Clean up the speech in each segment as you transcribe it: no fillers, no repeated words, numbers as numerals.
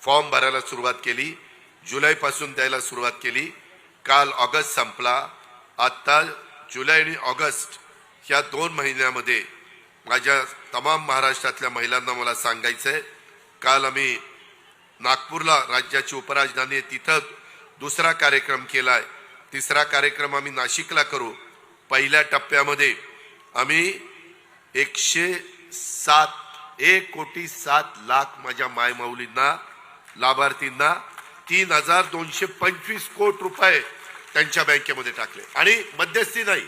Form भरायला सुरुवात केली, जुलैपासून द्यायला सुरुवात केली। काल ऑगस्ट संपला, आता जुलै आणि ऑगस्ट या 2 महिन्यामध्ये माझ्या तमाम महाराष्ट्रातल्या महिलांना मला सांगायचंय, काल आम्ही नागपूरला राज्याची उपराजधानी आहे तिथं दुसरा कार्यक्रम केलाय, तिसरा कार्यक्रम आम्ही नाशिकला करू। पहिल्या टप्प्यामध्ये आम्ही 1,07,00,000 माझ्या मायमाऊलींना, लाभार्थींना 3,225 कोटी रुपये त्यांच्या बँकेमध्ये टाकले आणि मध्यस्थी नाही।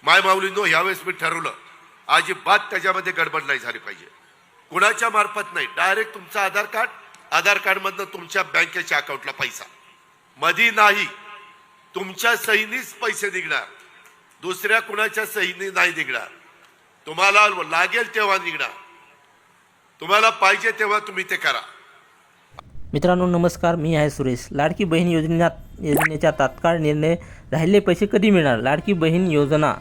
मायमाऊलींनो, यावेळेस मी ठरवलं अजिबात त्याच्यामध्ये गडबड नाही झाली पाहिजे, कुणाच्या मार्फत नाही, डायरेक्ट तुमचा आधार कार्डमधनं तुमच्या बँकेच्या अकाउंटला पैसा, मधी नाही, तुमच्या सहीनीच पैसे निघणार, दुसऱ्या कुणाच्या सहीनी नाही निघणार, तुम्हाला लागेल तेव्हा निघणार, तुम्हाला पाहिजे तेव्हा तुम्ही ते करा। मित्रांनो नमस्कार, मी आहे सुरेश। लाडकी बहीण योजनेचा तात्काळ निर्णय, राहिलेले पैसे कधी मिळणार? लाडकी बहीण योजना,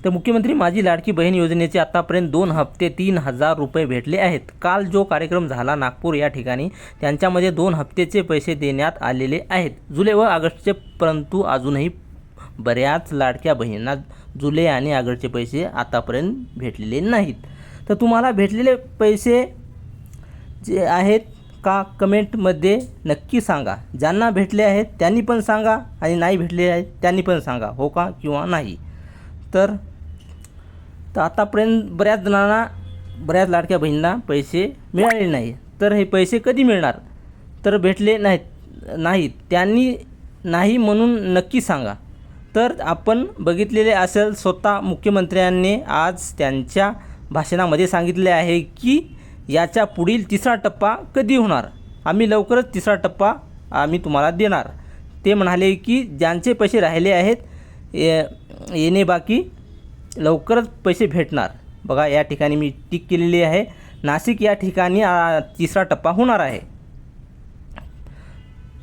तर मुख्यमंत्री माझी लाडकी बहीण योजनेचे आतापर्यंत 2 हप्ते 3,000 रुपये भेटले आहेत। काल जो कार्यक्रम झाला नागपूर या ठिकाणी, त्यांच्यामध्ये 2 हप्त्याचे पैसे देण्यात आलेले आहेत, जुलै व ऑगस्टचे। परंतु अजूनही बऱ्याच लाडक्या बहिणींना जुलै आणि ऑगस्टचे पैसे आतापर्यंत भेटलेले नाहीत। तर तुम्हाला भेटलेले पैसे जे आहेत का, कमेंटमध्ये नक्की सांगा। ज्यांना भेटले आहेत त्यांनी पण सांगा आणि नाही भेटले आहेत त्यांनी पण सांगा, हो का किंवा नाही। तर आतापर्यंत बऱ्याच जणांना, बऱ्याच लाडक्या बहिणींना पैसे मिळाले नाही। तर हे पैसे कधी मिळणार? तर भेटले नाहीत त्यांनी नाही म्हणून नक्की सांगा। तर आपण बघितलेले असेल, स्वतः मुख्यमंत्र्यांनी आज त्यांच्या भाषणामध्ये सांगितले आहे की याच्या पुढील तिसरा टप्पा कधी होणार, आम्ही लवकरच तिसरा टप्पा आम्ही तुम्हाला देणार। ते म्हणाले की ज्यांचे पैसे राहिले आहेत येणे बाकी, लवकरच पैसे भेटणार। बघा या ठिकाणी मी टिक केलेली आहे, नाशिक या ठिकाणी तिसरा टप्पा होणार आहे।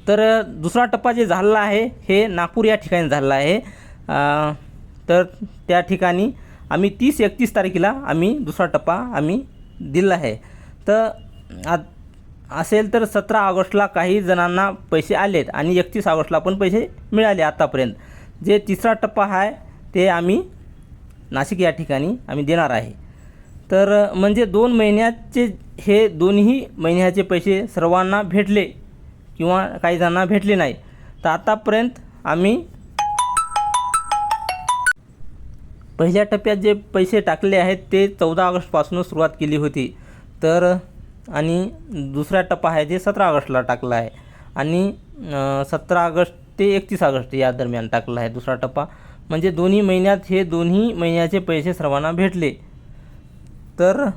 तर दुसरा टप्पा जे झालेला आहे हे नागपूर या ठिकाणी झालेला आहे। तर त्या ठिकाणी आम्ही 30-31 तारखेला आम्ही दुसरा टप्पा आम्ही दिला आहे। तर असेल तर 17 ऑगस्टला काही जणांना पैसे आलेत आणि 31 ऑगस्टला पण पैसे मिळाले आतापर्यंत। जे तिसरा टप्पा आहे ते आम्ही नाशिक या ठिकाणी आम्ही देणार आहे। तर म्हणजे 2 महिन्याचे, हे दोन्ही महिन्याचे पैसे सर्वांना भेटले किंवा काही जणांना भेटले नाही। तर आतापर्यंत आम्ही पहिल्या टप्प्यात जे पैसे टाकले आहेत ते 14 ऑगस्टपासून सुरुवात केली होती। तर आणि दुसरा टप्पा आहे जे 17 ऑगस्टला टाकला आहे आणि 17 ऑगस्ट ते 31 ऑगस्ट या दरम्यान टाकला आहे दुसरा टप्पा। म्हणजे दोन्ही महिन्यात हे दोन्ही महिन्याचे पैसे सर्वांना भेटले। तर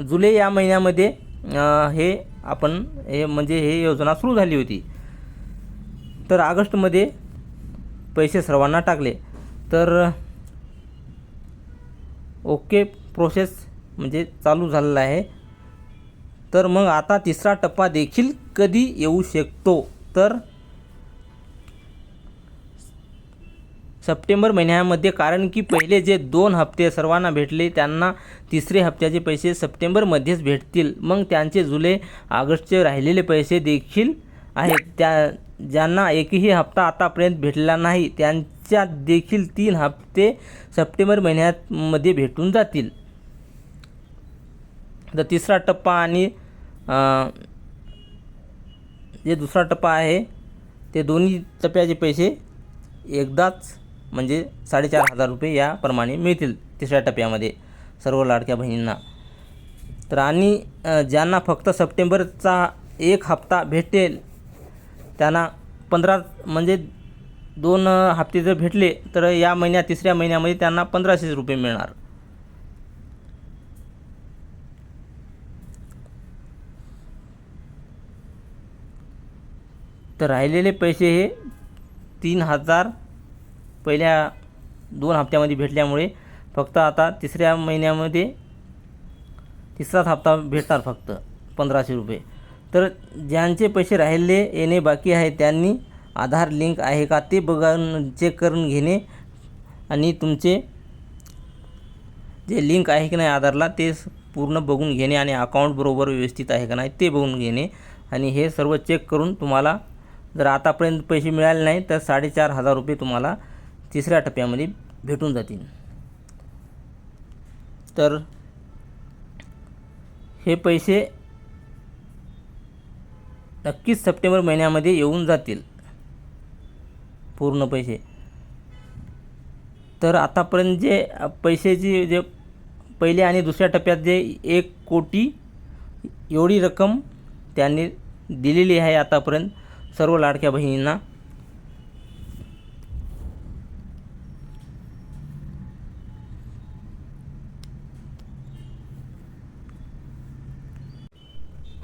जुलै या महिन्यामध्ये हे योजना सुरू झाली होती। तर ऑगस्टमध्ये पैसे सर्वांना टाकले। तर ओके, प्रोसेस म्हणजे चालू झालेला आहे। तर मग आता तिसरा टप्पा देखील कधी येऊ शकतो? तर सप्टेंबर महिन्यामध्ये, कारण की पहिले जे 2 हप्ते सर्वांना भेटले त्यांना तिसरे हप्त्याचे पैसे सप्टेंबरमध्येच भेटतील। मग त्यांचे जुलै ऑगस्टचे राहिलेले पैसे देखील आहेत, ज्यांना एकही हप्ता आतापर्यंत भेटला नाही त्यांच्या देखील 3 हप्ते सप्टेंबर महिन्यामध्ये भेटून जातील। तर तिसरा टप्पा आणि जे दुसरा टप्पा आहे ते दोन्ही टप्प्याचे पैसे एकदाच म्हणजे 4,500 रुपये याप्रमाणे मिळतील तिसऱ्या टप्प्यामध्ये सर्व लाडक्या बहिणींना। तर आणि ज्यांना फक्त सप्टेंबरचा 1 हप्ता भेटेल त्यांना 15 म्हणजे 2 हप्ते जर भेटले तर या महिन्यात तिसऱ्या महिन्यामध्ये त्यांना 1,500 रुपये मिळणार। तर राहिलेले पैसे हे 3,000 पहिल्या 2 हप्त्यामध्ये भेटल्यामुळे फक्त आता तिसऱ्या महिन्यामध्ये तिसराच हप्ता भेटणार फक्त 1,500 रुपये। तर ज्यांचे पैसे राहिले येणे बाकी आहे त्यांनी आधार लिंक आहे का ते बघून चेक करून घेणे आणि तुमचे जे लिंक आहे की नाही आधारला ते पूर्ण बघून घेणे आणि अकाउंट बरोबर व्यवस्थित आहे का नाही ते बघून घेणे आणि हे सर्व चेक करून तुम्हाला जर आतापर्यंत पैसे मिळाले नाही तर 4,500 रुपये तुम्हाला तिसऱ्या टप्प्यामध्ये भेटून जातील. तर हे पैसे नक्कीच सप्टेंबर महिन्यामध्ये येऊन जातील पूर्ण पैसे. तर आतापर्यंत जे पैशाची जे पहिल्या आणि दुसऱ्या टप्प्यात जे 1 कोटी एवढी रक्कम त्यांनी दिलेली आहे आतापर्यंत सर्व लाडक्या बहिणींना.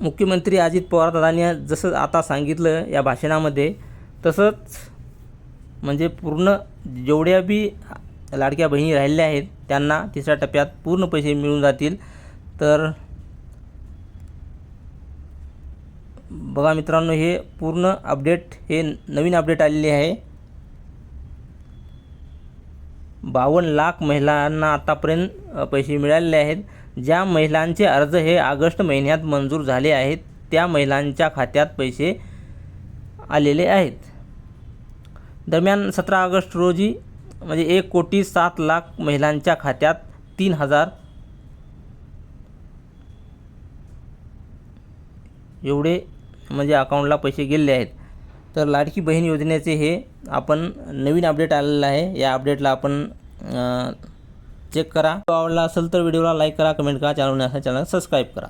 मुख्यमंत्री अजित पवार दादांनी जसं आता सांगितलं या भाषणामध्ये, तसंच म्हणजे पूर्ण जेवढ्या बी लाडक्या बहिणी राहिलेल्या आहेत त्यांना तिसऱ्या टप्प्यात पूर्ण पैसे मिळून जातील. तर बघा मित्रांनो, हे पूर्ण अपडेट, हे नवीन अपडेट आलेले आहे. 52 लाख महिलांना आतापर्यंत पैसे मिळालेले आहेत. ज्या महिलांचे अर्ज हे ऑगस्ट महिन्यात मंजूर झाले आहेत त्या महिलांच्या खात्यात पैसे आलेले आहेत. दरम्यान 17 ऑगस्ट रोजी म्हणजे 1,07,00,000 महिलांच्या खात्यात 3,000 एवढे म्हणजे अकाउंटला पैसे गेलेले आहेत. तर लाडकी बहीण योजनेचे हे आपण नवीन अपडेट आलेलं आहे. या अपडेटला आपण चेक करा. आवडला असेल तर व्हिडिओला लाईक करा, कमेंट करा, चॅनल सबस्क्राईब करा.